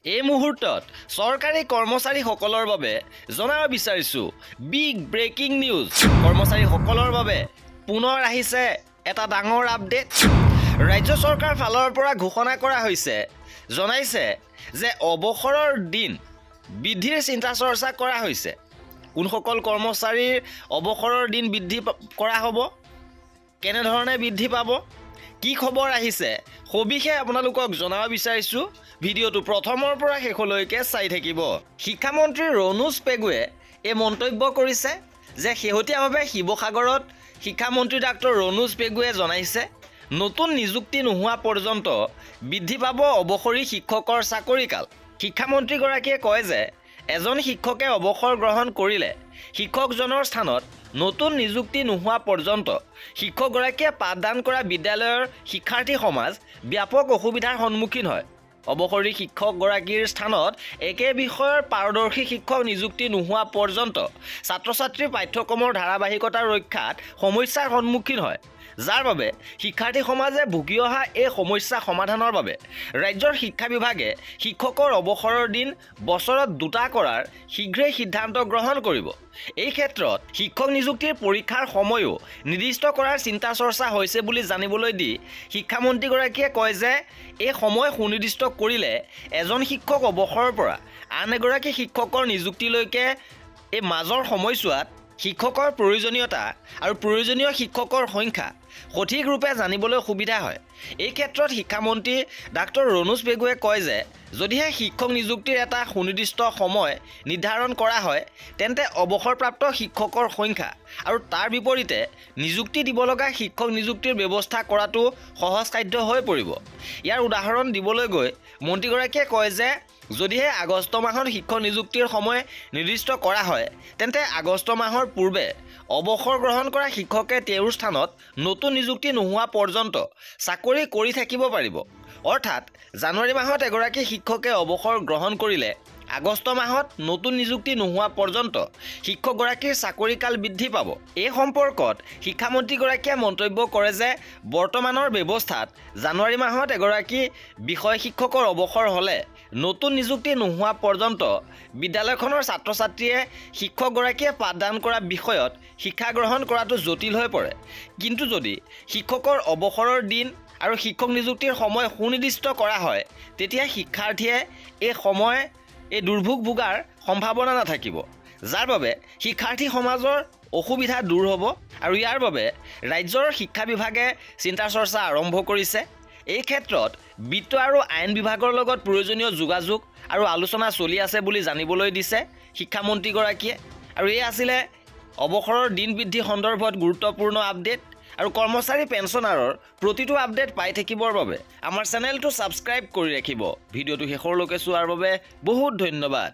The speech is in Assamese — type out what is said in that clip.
এই মুহূৰ্তত চৰকাৰী কৰ্মচাৰীসকলৰ বাবে জনাব বিচাৰিছো বিগ ব্ৰেকিং নিউজ। কৰ্মচাৰীসকলৰ বাবে পুনৰ আহিছে এটা ডাঙৰ আপডেট। ৰাজ্য চৰকাৰ ফালৰ পৰা ঘোষণা কৰা হৈছে, জনাইছে যে অৱসৰৰ দিন বৃদ্ধিৰ চিন্তা চৰ্চা কৰা হৈছে। কোনসকল কৰ্মচাৰীৰ অৱসৰৰ দিন বৃদ্ধি কৰা হ'ব, কেনেধৰণে বৃদ্ধি পাব, কি খবৰ আহিছে সবিশেষ আপোনালোকক জনাব বিচাৰিছোঁ। ভিডিঅ'টো প্ৰথমৰ পৰা শেষলৈকে চাই থাকিব। শিক্ষামন্ত্ৰী ৰণোজ পেগুৱে এই মন্তব্য কৰিছে যে শেহতীয়াভাৱে শিৱসাগৰত শিক্ষামন্ত্ৰী ডাক্তৰ ৰণোজ পেগুৱে জনাইছে নতুন নিযুক্তি নোহোৱা পৰ্যন্ত বৃদ্ধি পাব অৱসৰী শিক্ষকৰ চাকৰিকাল। শিক্ষামন্ত্ৰীগৰাকীয়ে কয় যে এজন শিক্ষকে অৱসৰ গ্ৰহণ কৰিলে শিক্ষকজনৰ স্থানত নতুন নিযুক্তি নোহোৱা পৰ্যন্ত শিক্ষকগৰাকীয়ে পাঠদান কৰা বিদ্যালয়ৰ শিক্ষাৰ্থী সমাজ ব্যাপক অসুবিধাৰ সন্মুখীন হয়। অৱসৰী শিক্ষকগৰাকীৰ স্থানত একে বিষয়ৰ পাৰদৰ্শী শিক্ষক নিযুক্তি নোহোৱা পৰ্যন্ত ছাত্ৰ ছাত্ৰীৰ পাঠ্যক্ৰমৰ ধাৰাবাহিকতা ৰক্ষাত সমস্যাৰ সন্মুখীন হয়, যাৰ বাবে শিক্ষাৰ্থী সমাজে ভুগি অহা এই সমস্যা সমাধানৰ বাবে ৰাজ্যৰ শিক্ষা বিভাগে শিক্ষকৰ অৱসৰৰ দিন বছৰত 2টা কৰাৰ শীঘ্ৰেই সিদ্ধান্ত গ্ৰহণ কৰিব। এই ক্ষেত্ৰত শিক্ষক নিযুক্তিৰ পৰীক্ষাৰ সময়ও নিৰ্দিষ্ট কৰাৰ চিন্তা চৰ্চা হৈছে বুলি জানিবলৈ দি শিক্ষামন্ত্ৰীগৰাকীয়ে কয় যে এই সময় সুনিৰ্দিষ্ট কৰিলে এজন শিক্ষক অৱসৰৰ পৰা আন এগৰাকী শিক্ষকৰ নিযুক্তিলৈকে এই মাজৰ সময়ছোৱাত শিক্ষকৰ প্ৰয়োজনীয়তা আৰু প্ৰয়োজনীয় শিক্ষকৰ সংখ্যা সঠিক ৰূপে জানিবলৈ সুবিধা হয়। এই ক্ষেত্ৰত শিক্ষামন্ত্ৰী ডাক্তৰ ৰণোজ পেগুৱে কয় যে যদিহে শিক্ষক নিযুক্তিৰ এটা সুনিৰ্দিষ্ট সময় নিৰ্ধাৰণ কৰা হয় তেন্তে অৱসৰপ্ৰাপ্ত শিক্ষকৰ সংখ্যা আৰু তাৰ বিপৰীতে নিযুক্তি দিব লগা শিক্ষক নিযুক্তিৰ ব্যৱস্থা কৰাটো সহজসাধ্য হৈ পৰিব। ইয়াৰ উদাহৰণ দিবলৈ গৈ মন্ত্ৰীগৰাকীয়ে কয় যে যদিহে আগষ্ট মাহত শিক্ষক নিযুক্তিৰ সময় নিৰ্দিষ্ট কৰা হয় তেন্তে আগষ্ট মাহৰ পূৰ্বে অৱসৰ গ্ৰহণ কৰা শিক্ষকে তেওঁৰ স্থানত নতুন নিযুক্তি নোহোৱা পৰ্যন্ত চাকৰি কৰি থাকিব পাৰিব। অৰ্থাৎ জানুৱাৰী মাহত এগৰাকী শিক্ষকে অৱসৰ গ্ৰহণ কৰিলে আগষ্ট মাহত নতুন নিযুক্তি নোহোৱা পৰ্যন্ত শিক্ষকগৰাকীৰ চাকৰিকাল বৃদ্ধি পাব। এই সম্পৰ্কত শিক্ষামন্ত্ৰীগৰাকীয়ে মন্তব্য কৰে যে বৰ্তমানৰ ব্যৱস্থাত জানুৱাৰী মাহত এগৰাকী বিষয় শিক্ষকৰ অৱসৰ হ'লে নতুন নিযুক্তি নোহোৱা পৰ্যন্ত বিদ্যালয়খনৰ ছাত্ৰ ছাত্ৰীয়ে শিক্ষকগৰাকীয়ে পাঠদান কৰা বিষয়ত শিক্ষা গ্ৰহণ কৰাটো জটিল হৈ পৰে। কিন্তু যদি শিক্ষকৰ অৱসৰৰ দিন আৰু শিক্ষক নিযুক্তিৰ সময় সুনিৰ্দিষ্ট কৰা হয় তেতিয়া শিক্ষাৰ্থীয়ে এই দুৰ্ভোগ ভোগাৰ সম্ভাৱনা নাথাকিব, যাৰ বাবে শিক্ষাৰ্থী সমাজৰ অসুবিধা দূৰ হ'ব। আৰু ইয়াৰ বাবে ৰাজ্যৰ শিক্ষা বিভাগে চিন্তা চৰ্চা আৰম্ভ কৰিছে। এই ক্ষেত্ৰত বিত্ত আৰু আইন বিভাগৰ লগত প্ৰয়োজনীয় যোগাযোগ আৰু আলোচনা চলি আছে বুলি জানিবলৈ দিছে শিক্ষামন্ত্ৰীগৰাকীয়ে। আৰু এই আছিলে অৱসৰৰ দিন বৃদ্ধি সন্দৰ্ভত গুৰুত্বপূৰ্ণ আপডেট। আৰু কৰ্মচাৰী পেঞ্চনাৰৰ প্ৰতিটো আপডেট পাই থাকিবৰ বাবে আমাৰ চেনেলটো ছাবস্ক্ৰাইব কৰি ৰাখিব। ভিডিঅ'টো শেষলৈকে চোৱাৰ বাবে বহুত ধন্যবাদ।